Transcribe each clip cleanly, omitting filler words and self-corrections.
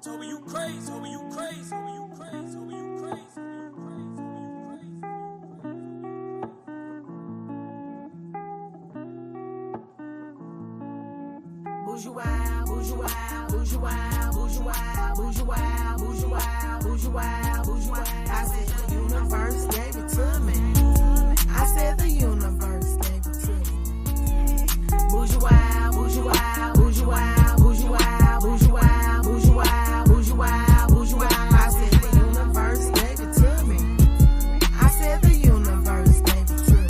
Toby, you crazy. Toby, you crazy. Toby, you crazy. Toby, you crazy. Bougiewild, Bougiewild, Bougiewild, Bougiewild, Bougiewild, Bougiewild, Bougiewild, Bougiewild. I said the universe gave it to me. I said the universe gave it to me. Bougiewild, Bougiewild, Bougiewild, Bougiewild, Bougiewild, Bougiewild, Bougiewild, Bougiewild. I said the universe gave it to me. I said the universe gave it to me.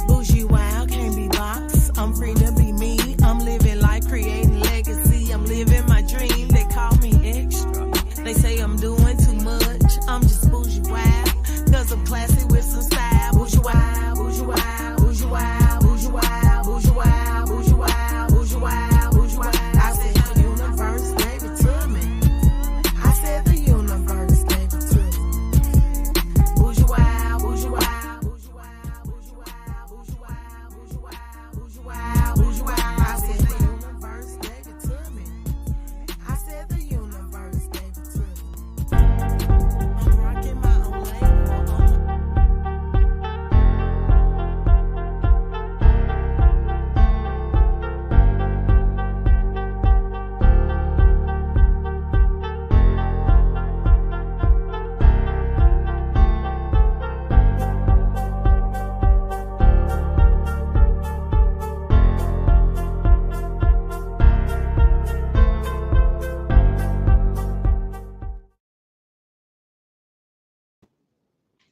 Bougiewild can't be boxed. I'm free to be me. I'm living life, creating legacy. I'm living my dream. They call me extra. They say I'm doing too much. I'm just bougie wild. Cause I'm classy with some style. Bougie wild, bougie wild, bougie wild, bougie wild, bougie wild, bougie wild, bougie wild, bougie wild. I said the universe gave it to me. I said the universe gave it to me. Bougie wild, bougie wild, bougie wild, bougie wild, bougie wild, bougie wild, bougie wild, bougie wild. I said the universe gave it to me. I said the universe gave it to me. I'm rocking my own label.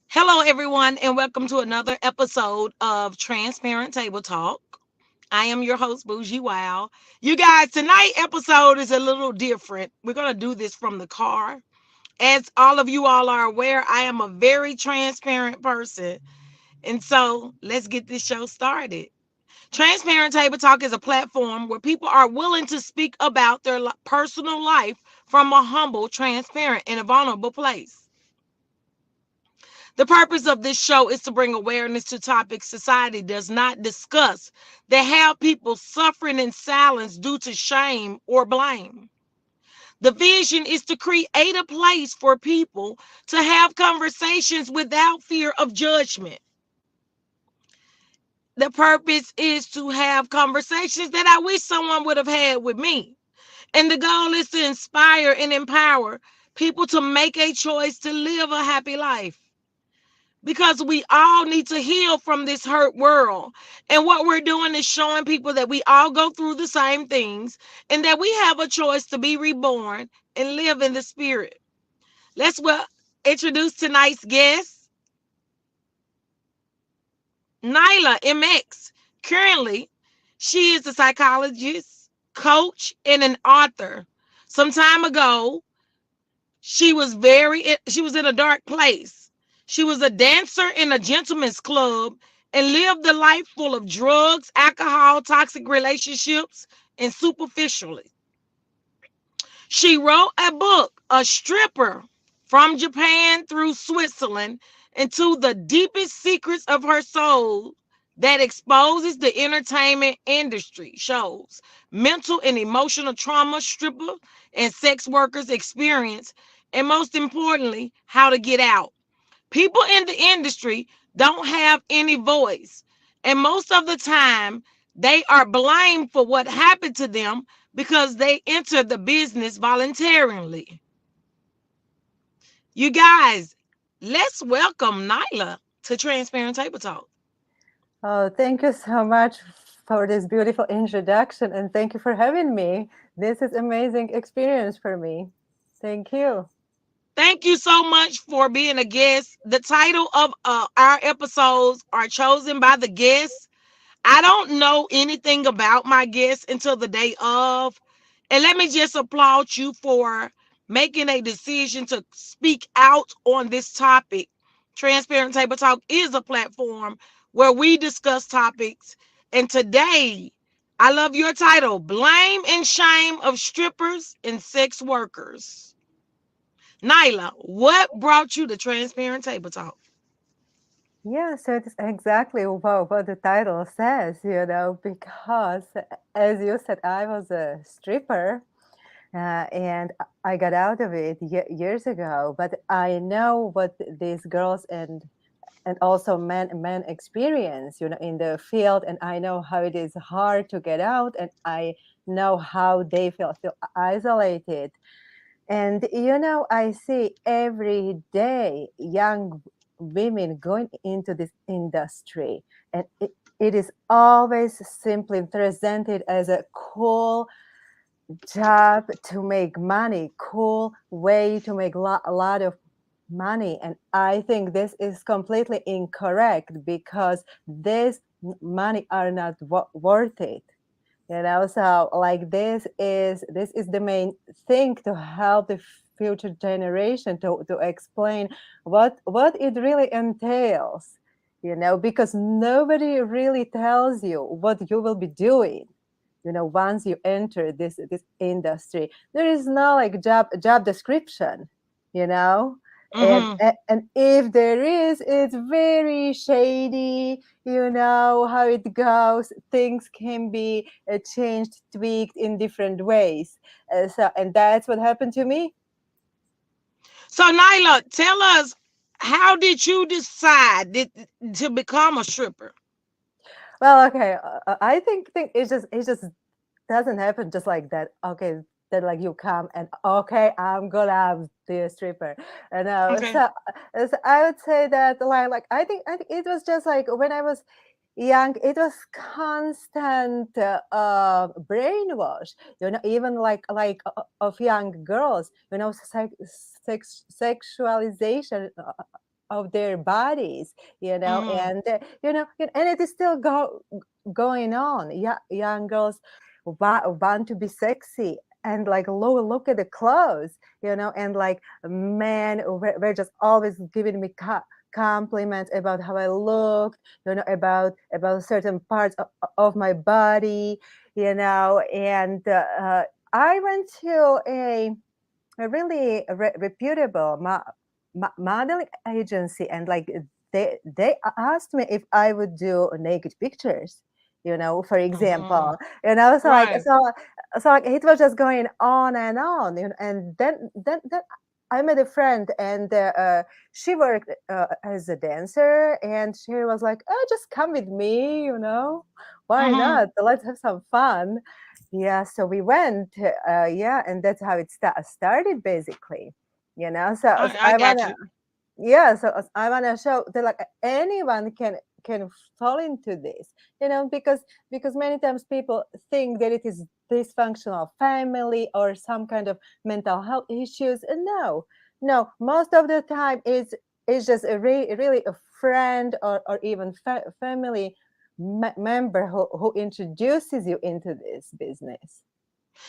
Hello, everyone, and welcome to another episode of Transparent Table Talk. I am your host, Bougiewild. You guys, tonight's episode is a little different. We're going to do this from the car. As all of you all are aware, I am a very transparent person. And so let's get this show started. Transparent Table Talk is a platform where people are willing to speak about their personal life from a humble, transparent, and a vulnerable place. The purpose of this show is to bring awareness to topics society does not discuss that have people suffering in silence due to shame or blame. The vision is to create a place for people to have conversations without fear of judgment. The purpose is to have conversations that I wish someone would have had with me. And the goal is to inspire and empower people to make a choice to live a happy life. Because we all need to heal from this hurt world. And what we're doing is showing people that we all go through the same things and that we have a choice to be reborn and live in the spirit. Let's introduce tonight's guest, Nellah MX. Currently, she is a psychologist, coach, and an author. Some time ago, she was in a dark place. She was a dancer in a gentleman's club and lived a life full of drugs, alcohol, toxic relationships, and superficially. She wrote a book, A Stripper from Japan through Switzerland, into the deepest secrets of her soul that exposes the entertainment industry, shows mental and emotional trauma strippers and sex workers experience, and most importantly, how to get out. People in the industry don't have any voice. And most of the time, they are blamed for what happened to them because they entered the business voluntarily. You guys, let's welcome Nellah to Transparent Table Talk. Oh, thank you so much for this beautiful introduction, and thank you for having me. This is amazing experience for me. Thank you. Thank you so much for being a guest. The title of our episodes are chosen by the guests. I don't know anything about my guests until the day of. And let me just applaud you for making a decision to speak out on this topic. Transparent Table Talk is a platform where we discuss topics. And today, I love your title, Blame and Shame of Strippers and Sex Workers. Nellah, what brought you to Transparent Table Talk? Yeah, so it's exactly what the title says, because as you said, I was a stripper. And I got out of it years ago. But I know what these girls and also men experience, in the field, and I know how it is hard to get out, and I know how they feel isolated. And I see every day young women going into this industry, and it is always simply presented as a cool job to make money, cool way to make a lot of money. And I think this is completely incorrect, because this money are not worth it. So like this is the main thing to help the future generation to explain what it really entails, because nobody really tells you what you will be doing, once you enter this industry. There is no like job description, you know and Mm-hmm. and if there is, it's very shady. How it goes. Things can be changed, tweaked in different ways. And that's what happened to me. So, Nyla, tell us, how did you decide to become a stripper? Well, okay. I think it just doesn't happen just like that. Okay, that like you come and okay, I'm gonna be a stripper. And Okay. so I would say that like I think it was just like when I was young, it was constant brainwash. Even of young girls. Sexualization of their bodies. Mm-hmm. And it is still going on. Yeah, young girls want to be sexy, and like look at the clothes, and like men were just always giving me compliments about how I looked, about certain parts of my body, and I went to a really reputable modeling agency, and like they asked me if I would do naked pictures, for Mm-hmm. example. So like Right. so it was just going on and on, and then I met a friend, and she worked as a dancer, and she was like, "Oh, just come with me, why Mm-hmm. not? Let's have some fun." Yeah, so we went, yeah, and that's how it started basically. So I got you. I wanna show that like anyone can fall into this, because many times people think that it is dysfunctional family or some kind of mental health issues. And no, no, most of the time it's just really a friend, or even family member who introduces you into this business.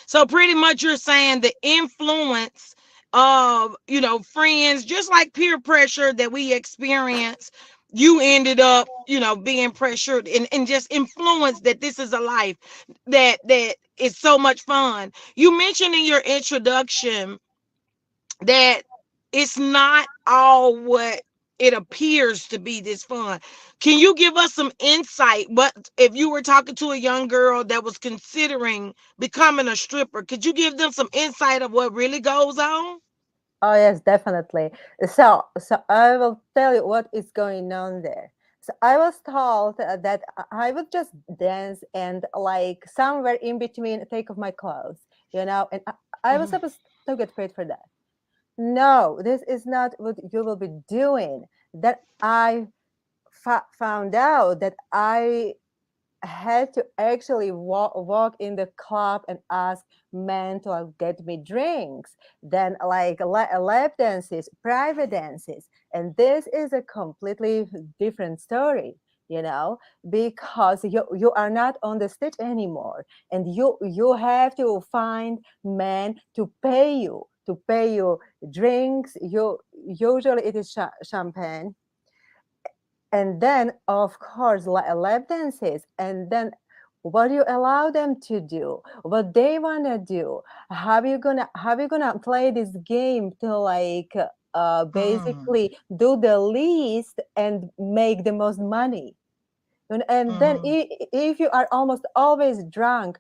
So pretty much you're saying the influence of, friends, just like peer pressure that we experience, you ended up, being pressured and just influenced that this is a life that is so much fun. You mentioned in your introduction that it's not all what it appears to be this fun. Can you give us some insight? What if you were talking to a young girl that was considering becoming a stripper? Could you give them some insight of what really goes on? Oh yes, definitely. So I will tell you what is going on there. So I was told that I would just dance and like somewhere in between take off my clothes, and I was Mhm. supposed to get paid for that. No, this is not what you will be doing. That I found out that I had to actually walk in the club and ask men to get me drinks, then like lap dances, private dances. And this is a completely different story, because you are not on the stage anymore, and you have to find men to pay you drinks. Usually it is champagne, and then of course lap dances, and then what do you allow them to do, what they want to do, how you gonna play this game to like Mm. basically do the least and make the most money. And then Mhm. if you are almost always drunk,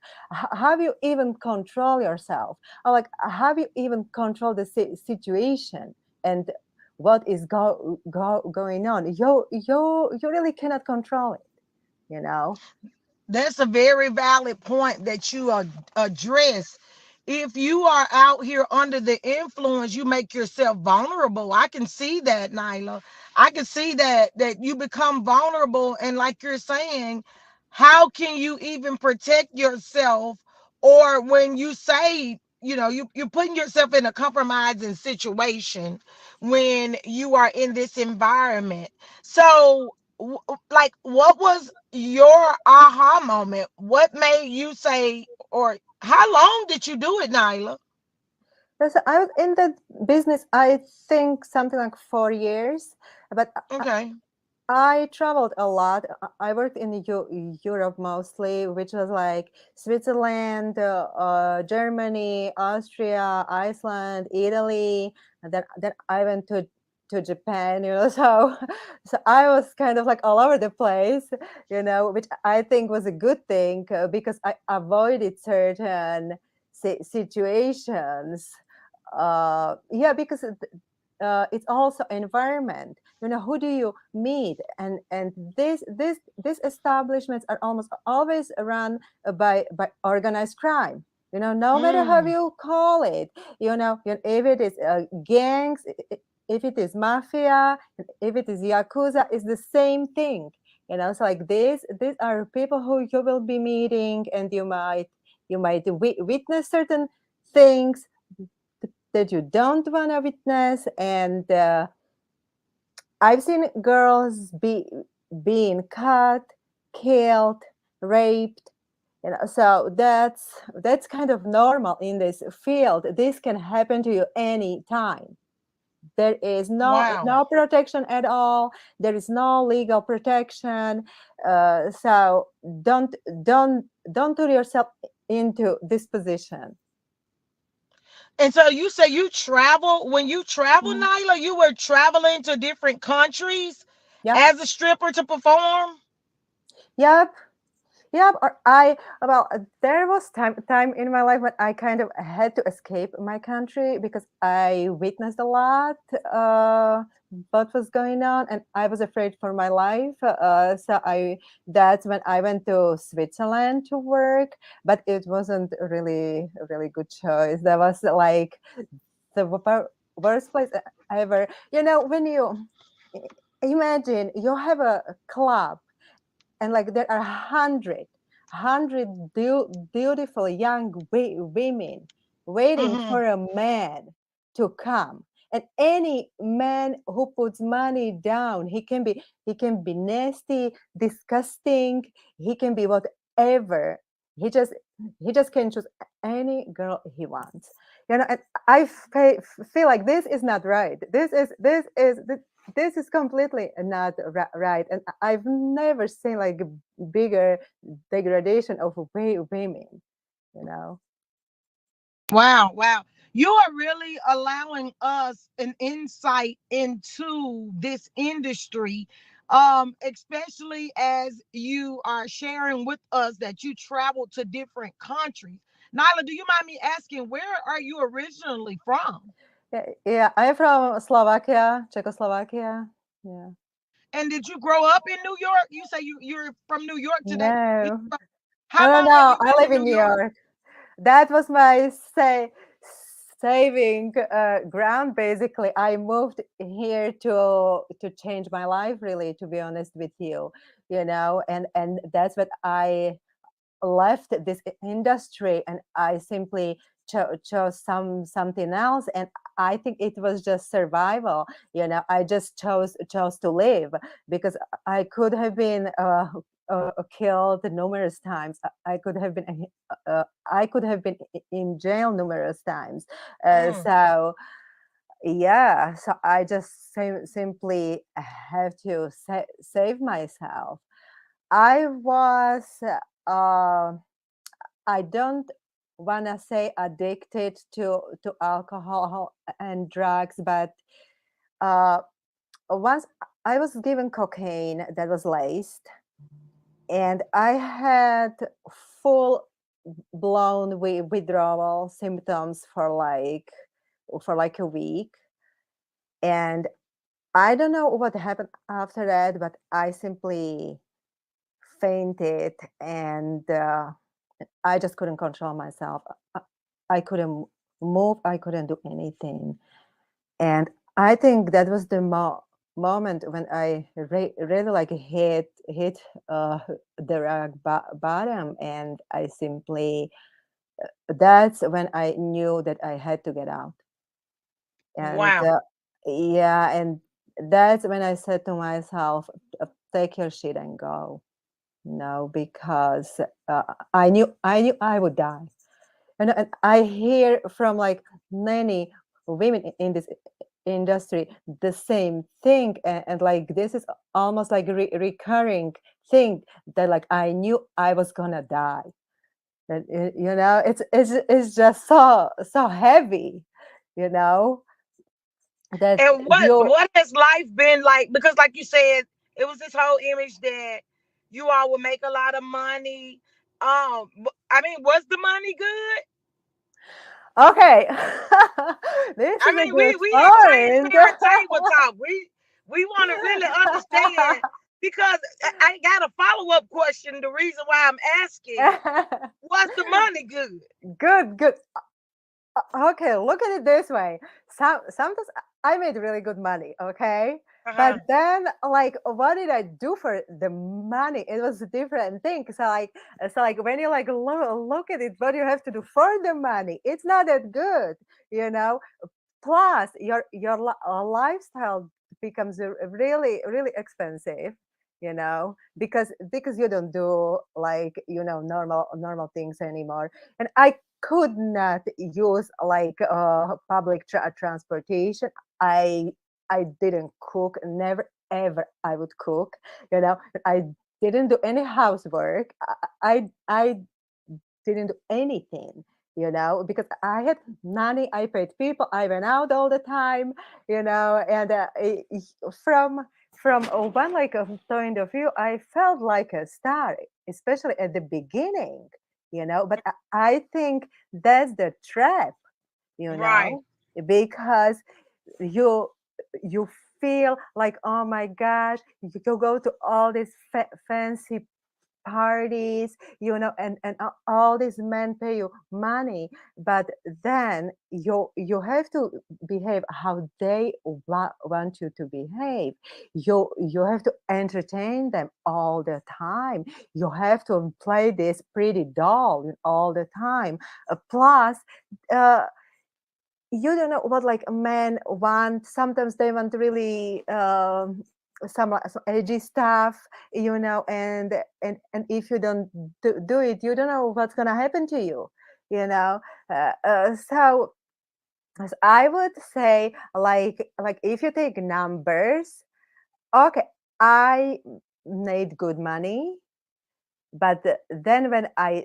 have you even control yourself? Or like, have you even control the situation and what is going on? You really cannot control it, you know? That's a very valid point that you address. If you are out here under the influence, you make yourself vulnerable. I can see that, Nyla. I can see that you become vulnerable, and like you're saying, how can you even protect yourself? Or when you say, you're putting yourself in a compromising situation when you are in this environment. So like, what was your aha moment? What made you say, or how long did you do it, Nyla? So I was in the business, I think something like 4 years, but Okay. I traveled a lot. I worked in Europe mostly, which was like Switzerland, Germany, Austria, Iceland, Italy, and then I went to Japan. So I was kind of like all over the place, which I think was a good thing because I avoided certain situations. Yeah, because it's also environment. Who do you meet? And these establishments are almost always run by organized crime. No matter how Mm. you call it. If it is gangs, if it is mafia, if it is yakuza, it's the same thing. So like these are people who you will be meeting, and you might witness certain things that you don't want to witness. And I've seen girls being cut, killed, raped. So that's kind of normal in this field. This can happen to you anytime. There is Wow. no protection at all. There is no legal protection. So don't don't put yourself into this position. And so you say you travel, when you travel, Mhm. Nyla, you were traveling to different countries Yep. as a stripper to perform? Yep. Yeah, or I well, there was time in my life when I kind of had to escape my country because I witnessed a lot what was going on, and I was afraid for my life. So I that's when I went to Switzerland to work, but it wasn't really a really good choice. That was like the worst place ever. When you imagine you have a club, and like there are hundred beautiful young women waiting Mm-hmm. for a man to come, and any man who puts money down, he can be nasty, disgusting, he can be whatever. He just can choose any girl he wants. And I feel like this is not right. This is completely not right, and I've never seen like a bigger degradation of women. You know. Wow, wow. You are really allowing us an insight into this industry, especially as you are sharing with us that you travel to different countries. Nyla, do you mind me asking, where are you originally from? Yeah, yeah. I'm from Slovakia, Czechoslovakia. Yeah. And did you grow up in New York? You say you're from New York today. No, How no, no, long have no. you I been live in in New New York? York. That was my saving ground. Basically, I moved here to change my life. Really, to be honest with you, and that's what I left this industry, and I simply chose something else. And I think it was just survival. I just chose to live because I could have been killed numerous times. I could have been in jail numerous times. Mm. So yeah, so I just simply have to save myself. I was uh, I don't wanna say addicted to alcohol and drugs, but uh, once I was given cocaine that was laced, and I had full blown withdrawal symptoms for like a week. And I don't know what happened after that, but I simply fainted, and I just couldn't control myself. I, I couldn't move, I couldn't do anything. And I think that was the moment when I really like hit the rock bottom, and I simply, that's when I knew that I had to get out. And Wow. yeah, and that's when I said to myself, take your shit and go. No, because I knew I would die. And I hear from like many women in this industry the same thing, and like this is almost like a recurring thing, that like I knew I was gonna die. And it's just so heavy, you know, that And you. what has life been like? Because like you said, it was this whole image that you all would make a lot of money. I mean, was the money good? Okay. This I is a mean, good we at point. transparent table talk. We want to really understand, because I got a follow up question. The reason why I'm asking, was the money good? Good, good. Okay, look at it this way. Sometimes I made really good money, okay? But Uh-huh. then, like, what did I do for the money? It was a different thing. So like when you like look at it, what you have to do for the money, it's not that good, you know. Plus your lifestyle becomes really expensive, because you don't do like normal things anymore. And I could not use like public transportation. I didn't cook, never ever I would cook, you know. I didn't do any housework. I didn't do anything, because I had money, I paid people, I went out all the time, and from one like a point of view, I felt like a star, especially at the beginning, but I think that's the trap, you Right. know, because you you feel like, oh my gosh, you go to all these fancy parties, and all these men pay you money, but then you have to behave how they want you to behave. You have to entertain them all the time. You have to play this pretty doll all the time. Plus, uh, you don't know what like men want. Sometimes they want really some edgy stuff, and if you don't do it, you don't know what's gonna happen to you, you know. So as I would say, like if you take numbers, okay, I made good money, but then when I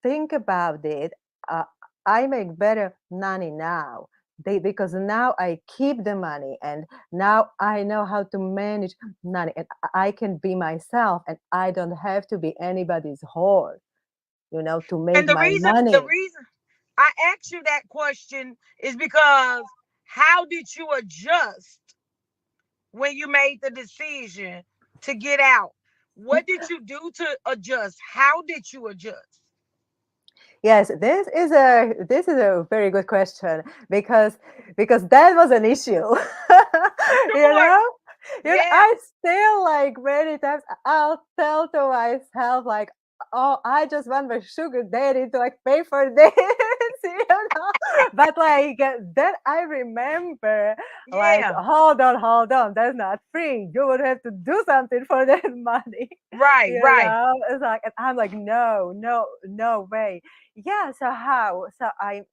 think about it, uh, I make better money now. Because now I keep the money, and now I know how to manage money, and I can be myself, and I don't have to be anybody's whore, to make And my the money. reason I asked you that question is because how did you adjust when you made the decision to get out? What did you do to adjust? How did you adjust? Yes, this is a very good question, because that was an issue. you Sure. know, Yeah. I still like many times I'll tell to myself like, oh, I just want my sugar daddy to like pay for this, But like then I remember, like, Yeah. hold on, that's not free. You would have to do something for that money. Right, right. It's like, and I'm like, no, no, no way. Yeah, so how? So I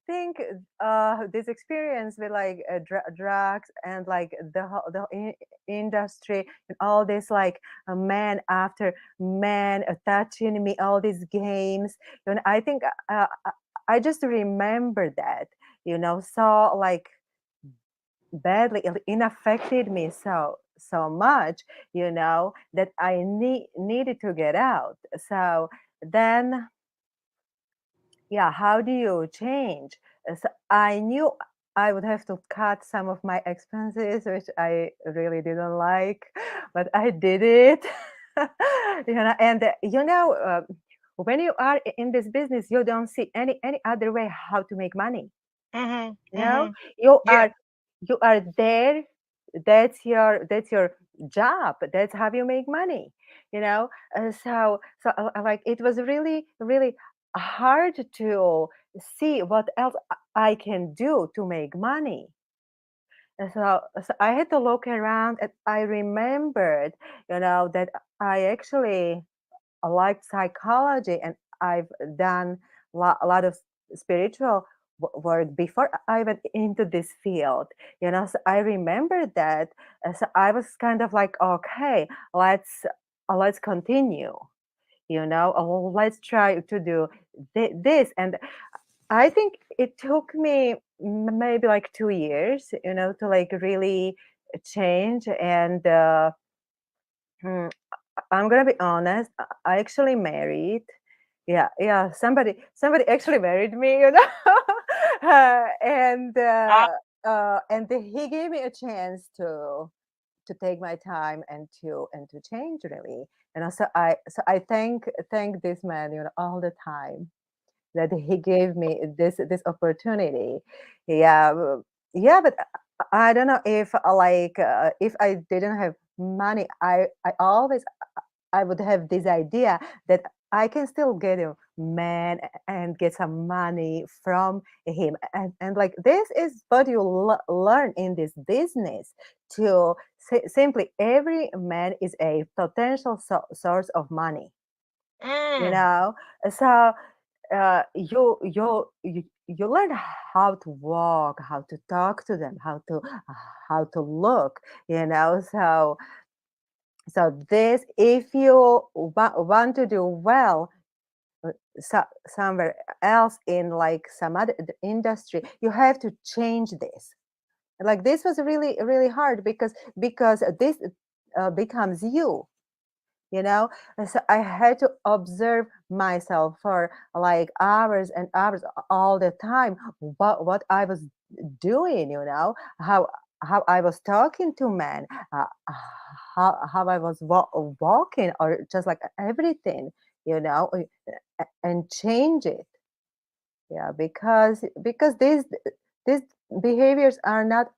think this experience with like drugs, and like the industry, and all this like man after man touching me, all these games, I think I just remember that, so like badly it affected me so much, that I needed to get out. So then, yeah, how do you change? So I knew I would have to cut some of my expenses, which I really didn't like, but I did it. And when you are in this business, you don't see any other way how to make money. Mm-hmm. You know, Mm-hmm. you Yeah. are you are there. That's your job. That's how you make money. Like it was really really hard to see what else I can do to make money. And so I had to look around, and I remembered, that I actually liked psychology, and I've done a lot of spiritual work before I went into this field. So I remember that. So I was kind of like, okay, let's continue. Let's try to do this. And I think it took me maybe like 2 years, to like really change. And hmm, I'm gonna be honest. I actually married. Yeah. Somebody actually married me. Uh, And he gave me a chance to take my time and to change really. And also I thank this man, all the time, that he gave me this opportunity. Yeah, yeah, but I don't know if if I didn't have money, I always I would have this idea that I can still get a man and get some money from him. And like this is what you learn in this business, to simply every man is a potential source of money. You mm. know, so you learn how to walk, how to talk to them, how to look. So this, if you want to do well, somewhere else in like some other industry, you have to change this. Like this was really really hard, because this becomes you. And so I had to observe myself for like hours and hours all the time, what I was doing, how I was talking to men, how I was walking, or just like everything, and change it. Yeah, because these behaviors are not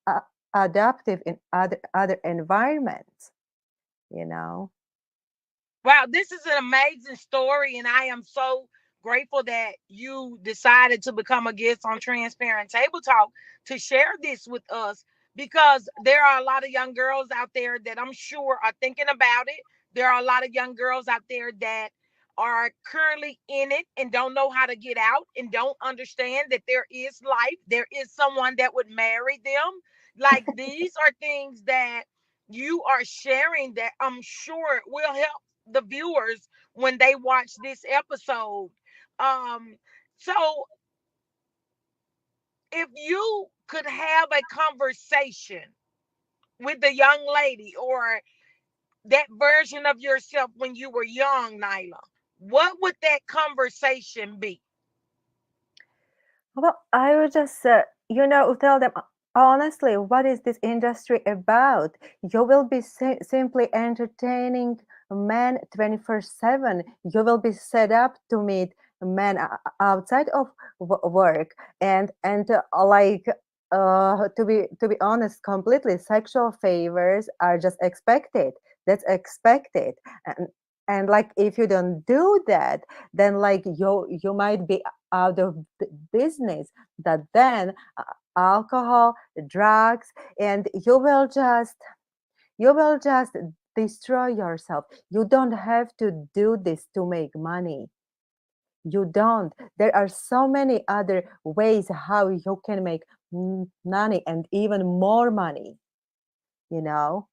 adaptive in other environments, you know. Wow, this is an amazing story, and I am so grateful that you decided to become a guest on Transparent Table Talk to share this with us, because there are a lot of young girls out there that I'm sure are thinking about it. There are a lot of young girls out there that are currently in it and don't know how to get out and don't understand that there is life. There is someone that would marry them. Like these are things that you are sharing that I'm sure will help the viewers when they watch this episode. Um, so if you could have a conversation with the young lady or that version of yourself when you were young, Nyla, what would that conversation be? Well, I would just, tell them honestly, what is this industry about? You will be simply entertaining men 24/7. You will be set up to meet men outside of work, and to be honest, completely sexual favors are just expected. That's expected, and like if you don't do that, then like you might be out of business. That then alcohol, drugs, and you will just destroy yourself. You don't have to do this to make money. You don't. There are so many other ways how you can make money, and even more money, you know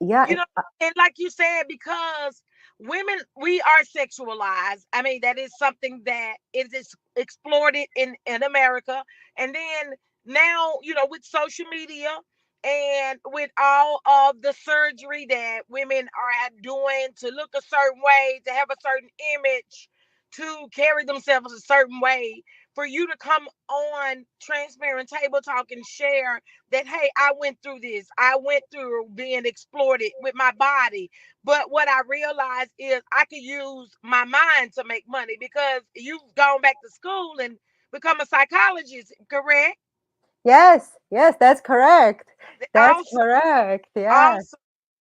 yeah. You know, and like you said, because women, we are sexualized. I mean, that is something that is exploited in America. And then now, with social media And with all of the surgery that women are doing to look a certain way, to have a certain image, to carry themselves a certain way, for you to come on Transparent Table Talk and share that, hey, I went through this. I went through being exploited with my body. But what I realized is I could use my mind to make money, because you've gone back to school and become a psychologist, correct? Yes, yes, that's correct. That's Also, correct. Yes. also,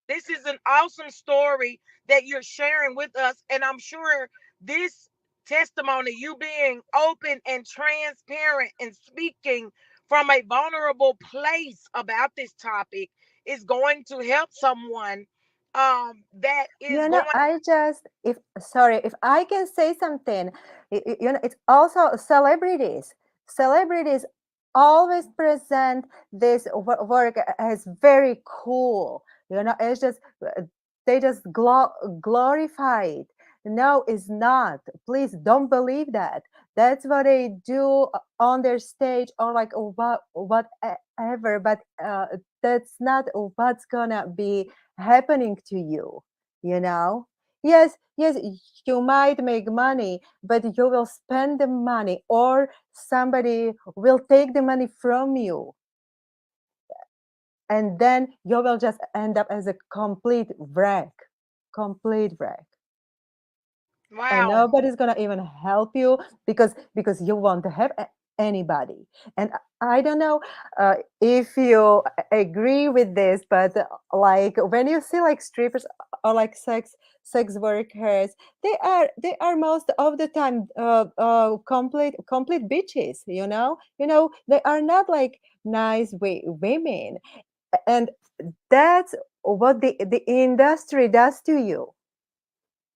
this is an awesome story that you're sharing with us. And I'm sure this testimony, you being open and transparent and speaking from a vulnerable place about this topic, is going to help someone that is going. I just, if sorry, if I can say something, it's also celebrities. Celebrities always present this work as very cool. It's just they just glorify it. No, it's not. Please don't believe that. That's what they do on their stage, or like whatever. But that's not what's gonna be happening to you. you know yes, yes, you might make money, but you will spend the money, or somebody will take the money from you, and then you will just end up as a complete wreck, and Wow. nobody's gonna even help you, because you won't have anybody. And I don't know if you agree with this, but like when you see like strippers or like sex workers, they are most of the time complete bitches. They are not like nice women, and that's what the industry does to you.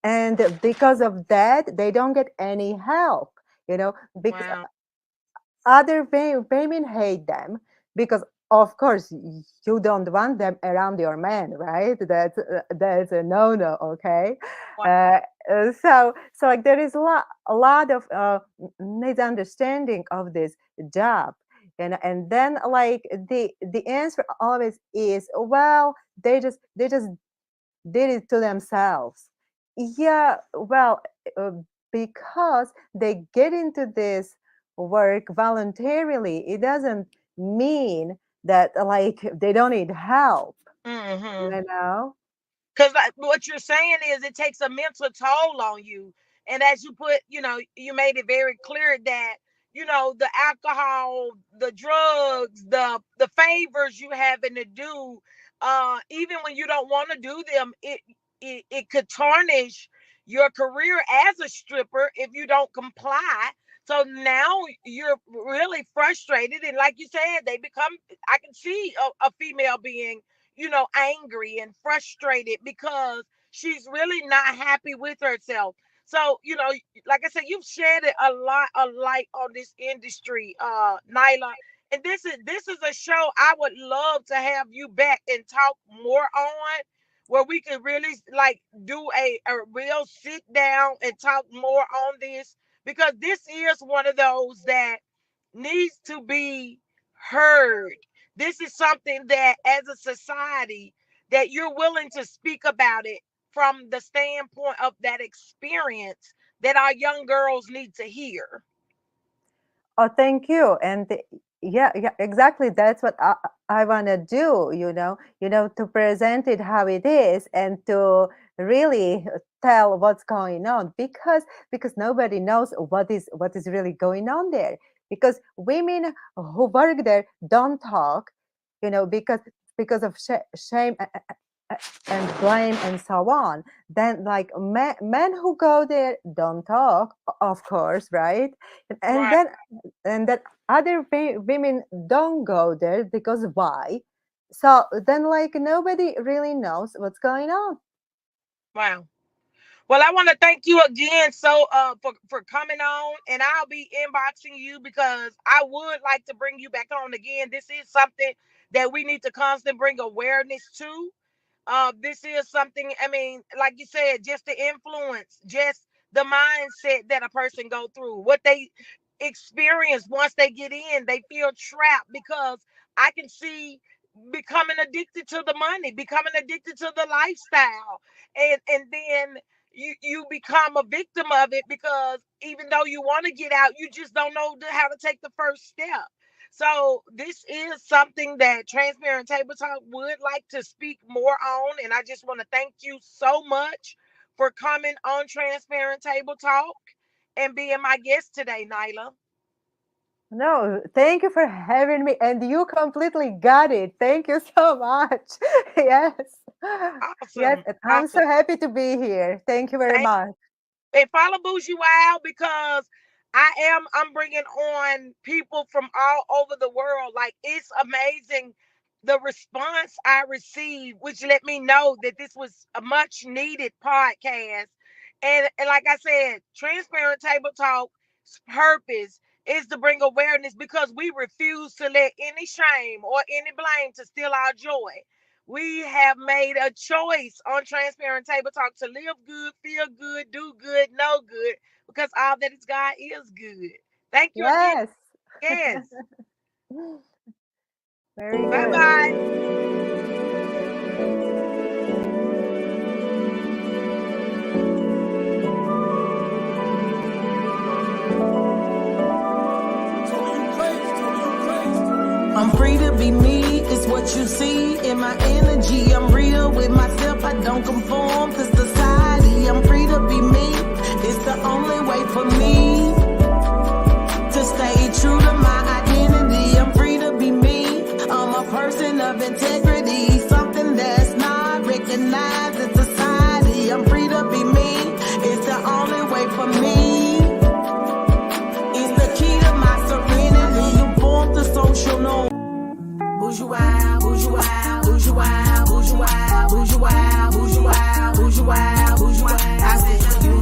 And because of that, they don't get any help, because Wow. other women hate them, because of course you don't want them around your man, right? That's a no, okay. Wow. So like there is a lot of misunderstanding of this job. And then like the answer always is, well, they just did it to themselves. Yeah, well, uh, because they get into this work voluntarily, it doesn't mean that like they don't need help, Mm-hmm. you know? Because what you're saying is it takes a mental toll on you. And as you put, you made it very clear that, the alcohol, the drugs, the favors you having to do, even when you don't want to do them, it could tarnish your career as a stripper if you don't comply. So now you're really frustrated. And like you said, I can see a female being, angry and frustrated because she's really not happy with herself. So, like I said, you've shed a lot of light on this industry, Nyla. And this is a show I would love to have you back and talk more on, where we could really like do a real sit down and talk more on this, because this is one of those that needs to be heard. This is something that as a society that you're willing to speak about it from the standpoint of that experience that our young girls need to hear. Oh, thank you. And yeah, yeah, exactly. That's what I want to do, to present it how it is, and to really tell what's going on, because nobody knows what is really going on there, because women who work there don't talk, because of shame and blame and so on. Then like men who go there don't talk, of course, right? and Right. then and that other women don't go there, because why? So then like nobody really knows what's going on. Wow. Well, I want to thank you again for coming on, and I'll be inboxing you because I would like to bring you back on again. This is something that we need to constantly bring awareness to. This is something, I mean, like you said, just the influence, just the mindset that a person go through, what they experience once they get in, they feel trapped because I can see. becoming addicted to the money, becoming addicted to the lifestyle, and then you become a victim of it, because even though you want to get out, you just don't know how to take the first step. So this is something that Transparent Table Talk would like to speak more on, and I just want to thank you so much for coming on Transparent Table Talk and being my guest today, Nyla. No, thank you for having me. And you completely got it. Thank you so much. Yes. Yes. Awesome, And I'm awesome. so happy to be here. Thank you very Thank much. and follow Bougiewild, because I'm bringing on people from all over the world. Like, it's amazing the response I received, which let me know that this was a much needed podcast. And like I said, Transparent Table Talk's purpose is to bring awareness, because we refuse to let any shame or any blame to steal our joy. We have made a choice on Transparent Table Talk to live good, feel good, do good, know good, because all that is God is good. Thank you again. Yes. Yes. Very Bye good. bye. I'm free to be me, it's what you see in my energy. I'm real with myself, I don't conform to society. I'm free to be me, it's the only way for me to stay true to my identity. I'm free to be me, I'm a person of integrity, something that's not recognized in society. I'm free to be me, it's the only way for me. It's the key to my serenity, you form the social norm. Bougiewild, Bougiewild, Bougiewild, Bougiewild, Bougiewild, Bougiewild, Bougiewild, Bougiewild. I said, you